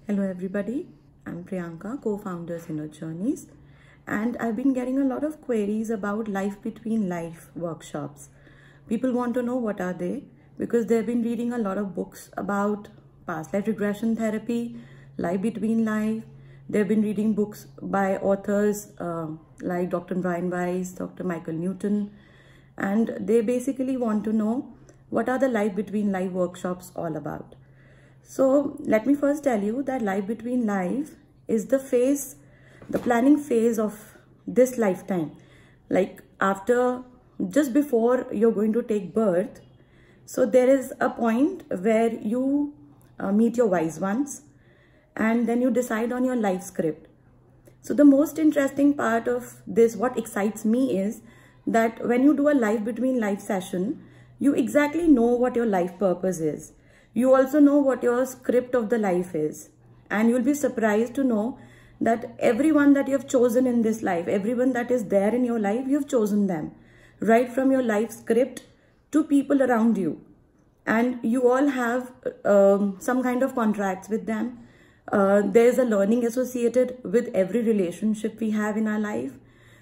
Hello everybody, I'm Priyanka, co-founder Inner Journeys, and I've been getting a lot of queries about life between life workshops. People want to know what are they because they've been reading a lot of books about past life regression therapy, life between life. They've been reading books by authors like Dr. Brian Weiss, Dr. Michael Newton, and they basically want to know what are the life between life workshops all about. So let me first tell you that life between life is the planning phase of this lifetime. Like just before you're going to take birth. So there is a point where you meet your wise ones and then you decide on your life script. So the most interesting part of this, what excites me is that when you do a life between life session, you exactly know what your life purpose is. You also know what your script of the life is. And you'll be surprised to know that everyone that you've chosen in this life, everyone that is there in your life, you've chosen them. Right from your life script to people around you. And you all have some kind of contracts with them. There's a learning associated with every relationship we have in our life.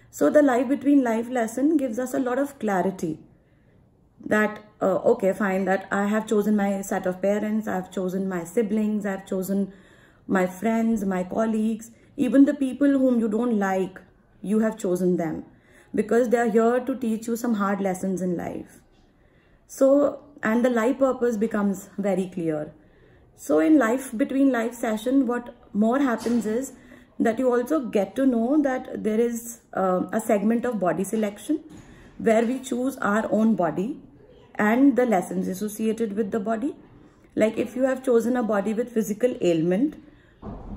So the life between life lesson gives us a lot of clarity. That, okay, fine, that I have chosen my set of parents, I've chosen my siblings, I've chosen my friends, my colleagues, even the people whom you don't like, you have chosen them because they are here to teach you some hard lessons in life. So, and the life purpose becomes very clear. So in life between life session, what more happens is that you also get to know that there is a segment of body selection where we choose our own body and the lessons associated with the body. Like if you have chosen a body with physical ailment,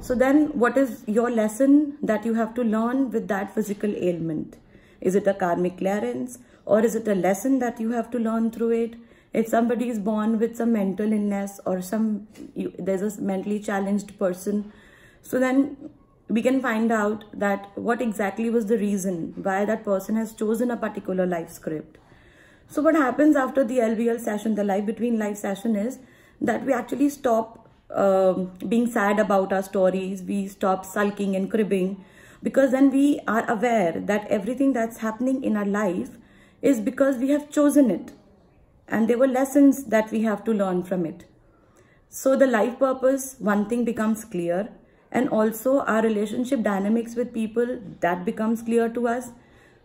so then what is your lesson that you have to learn with that physical ailment? Is it a karmic clearance or is it a lesson that you have to learn through it? If somebody is born with some mental illness or there's a mentally challenged person, so then we can find out that what exactly was the reason why that person has chosen a particular life script. So what happens after the LBL session, the life between life session, is that we actually stop being sad about our stories. We stop sulking and cribbing because then we are aware that everything that's happening in our life is because we have chosen it. And there were lessons that we have to learn from it. So the life purpose, one thing becomes clear. And also our relationship dynamics with people, that becomes clear to us.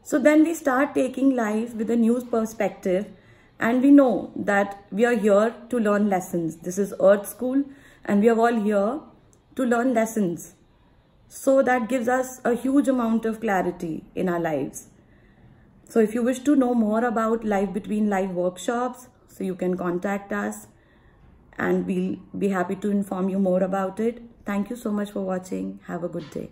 So then we start taking life with a new perspective and we know that we are here to learn lessons. This is Earth School and we are all here to learn lessons. So that gives us a huge amount of clarity in our lives. So if you wish to know more about life between life workshops, so you can contact us and we'll be happy to inform you more about it. Thank you so much for watching. Have a good day.